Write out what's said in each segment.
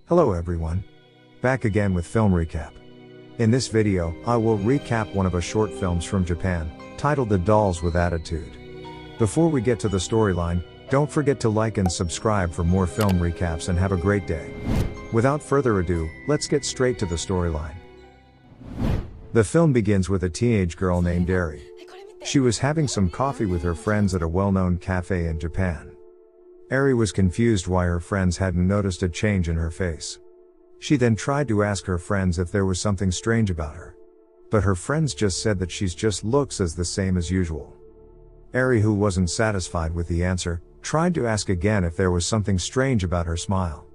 Hello everyone. Back again with film recap. In this video, I will recap one of a short films from Japan, titled The Dolls with Attitude. Before we get to the storyline, don't forget to like and subscribe for more film recaps and have a great day. Without further ado, let's get straight to the storyline. The film begins with a teenage girl named Arie. She was having some coffee with her friends at a well-known cafe in Japan. Arie was confused why her friends hadn't noticed a change in her face. She then tried to ask her friends if there was something strange about her. But her friends just said that she just looks as the same as usual. Arie, who wasn't satisfied with the answer, tried to ask again if there was something strange about her smile.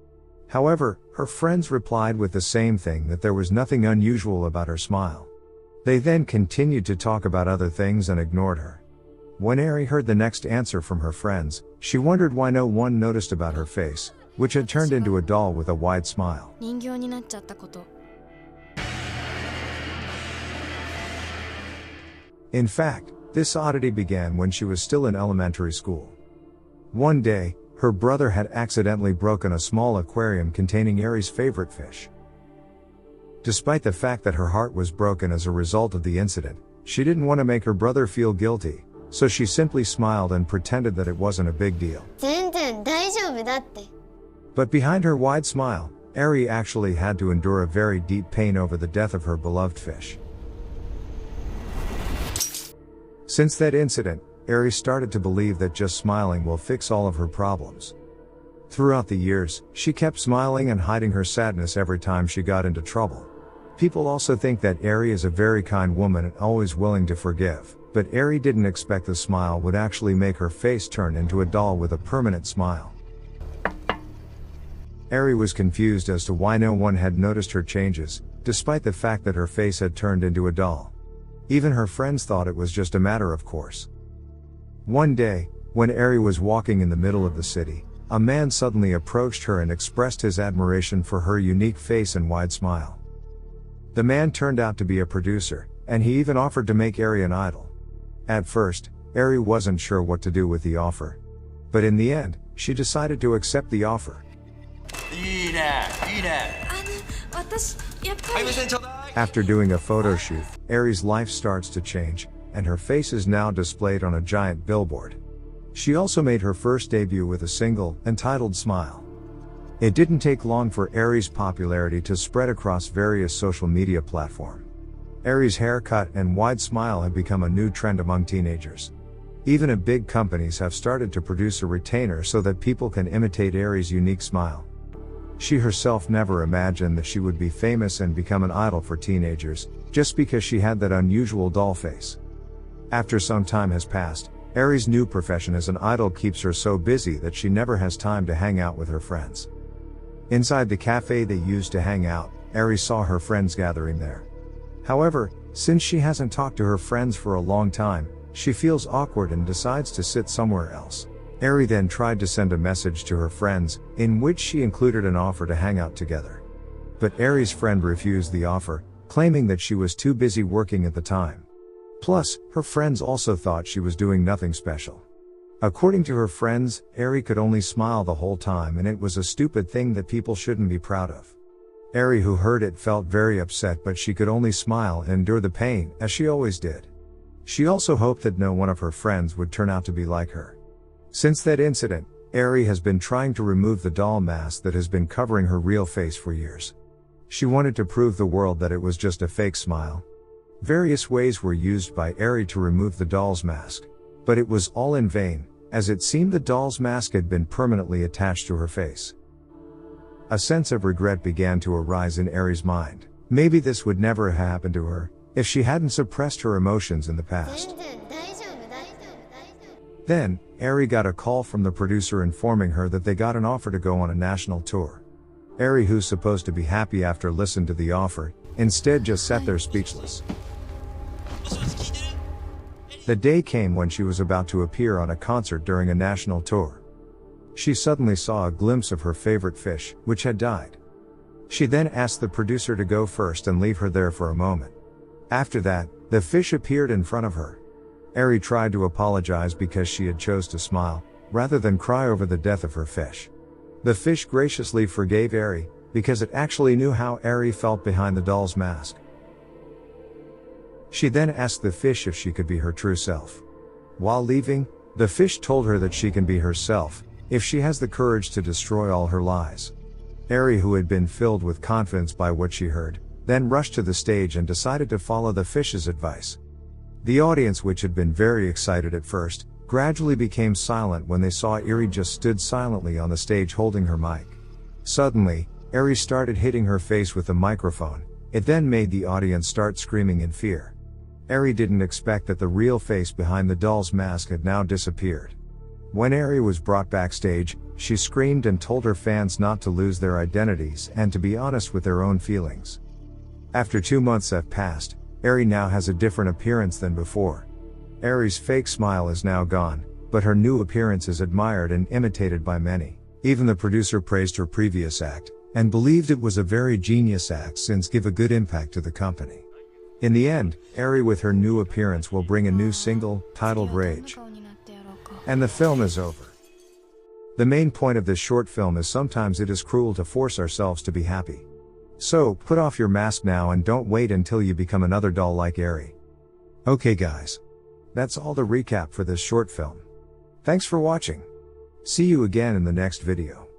However, her friends replied with the same thing, that there was nothing unusual about her smile. They then continued to talk about other things and ignored her. When Arie heard the next answer from her friends, she wondered why no one noticed about her face, which had turned into a doll with a wide smile. In fact, this oddity began when she was still in elementary school. One day, her brother had accidentally broken a small aquarium containing Arie's favorite fish. Despite the fact that her heart was broken as a result of the incident, she didn't want to make her brother feel guilty, so she simply smiled and pretended that it wasn't a big deal. But behind her wide smile, Arie actually had to endure a very deep pain over the death of her beloved fish. Since that incident, Arie started to believe that just smiling will fix all of her problems. Throughout the years, she kept smiling and hiding her sadness every time she got into trouble. People also think that Arie is a very kind woman and always willing to forgive, but Arie didn't expect the smile would actually make her face turn into a doll with a permanent smile. Arie was confused as to why no one had noticed her changes, despite the fact that her face had turned into a doll. Even her friends thought it was just a matter of course. One day, when Arie was walking in the middle of the city, a man suddenly approached her and expressed his admiration for her unique face and wide smile. The man turned out to be a producer, and he even offered to make Arie an idol. At first, Arie wasn't sure what to do with the offer. But in the end, she decided to accept the offer. After doing a photo shoot, Arie's life starts to change, and her face is now displayed on a giant billboard. She also made her first debut with a single, entitled Smile. It didn't take long for Arie's popularity to spread across various social media platforms. Arie's haircut and wide smile have become a new trend among teenagers. Even big companies have started to produce a retainer so that people can imitate Arie's unique smile. She herself never imagined that she would be famous and become an idol for teenagers, just because she had that unusual doll face. After some time has passed, Arie's new profession as an idol keeps her so busy that she never has time to hang out with her friends. Inside the cafe they used to hang out, Arie saw her friends gathering there. However, since she hasn't talked to her friends for a long time, she feels awkward and decides to sit somewhere else. Arie then tried to send a message to her friends, in which she included an offer to hang out together. But Arie's friend refused the offer, claiming that she was too busy working at the time. Plus, her friends also thought she was doing nothing special. According to her friends, Arie could only smile the whole time and it was a stupid thing that people shouldn't be proud of. Arie, who heard it, felt very upset, but she could only smile and endure the pain, as she always did. She also hoped that no one of her friends would turn out to be like her. Since that incident, Arie has been trying to remove the doll mask that has been covering her real face for years. She wanted to prove the world that it was just a fake smile. Various ways were used by Arie to remove the doll's mask, but it was all in vain, as it seemed the doll's mask had been permanently attached to her face. A sense of regret began to arise in Arie's mind. Maybe this would never have happened to her, if she hadn't suppressed her emotions in the past. Then, Arie got a call from the producer informing her that they got an offer to go on a national tour. Arie, who's supposed to be happy after listening to the offer, instead just sat there speechless. The day came when she was about to appear on a concert during a national tour. She suddenly saw a glimpse of her favorite fish, which had died. She then asked the producer to go first and leave her there for a moment. After that, the fish appeared in front of her. Arie tried to apologize because she had chose to smile, rather than cry over the death of her fish. The fish graciously forgave Arie, because it actually knew how Arie felt behind the doll's mask. She then asked the fish if she could be her true self. While leaving, the fish told her that she can be herself, if she has the courage to destroy all her lies. Arie, who had been filled with confidence by what she heard, then rushed to the stage and decided to follow the fish's advice. The audience, which had been very excited at first, gradually became silent when they saw Arie just stood silently on the stage holding her mic. Suddenly, Arie started hitting her face with the microphone. It then made the audience start screaming in fear. Arie didn't expect that the real face behind the doll's mask had now disappeared. When Arie was brought backstage, she screamed and told her fans not to lose their identities and to be honest with their own feelings. After 2 months have passed, Arie now has a different appearance than before. Arie's fake smile is now gone, but her new appearance is admired and imitated by many. Even the producer praised her previous act, and believed it was a very genius act since give a good impact to the company. In the end, Arie with her new appearance will bring a new single, titled Rage. And the film is over. The main point of this short film is sometimes it is cruel to force ourselves to be happy. So, put off your mask now and don't wait until you become another doll like Arie. Okay guys. That's all the recap for this short film. Thanks for watching. See you again in the next video.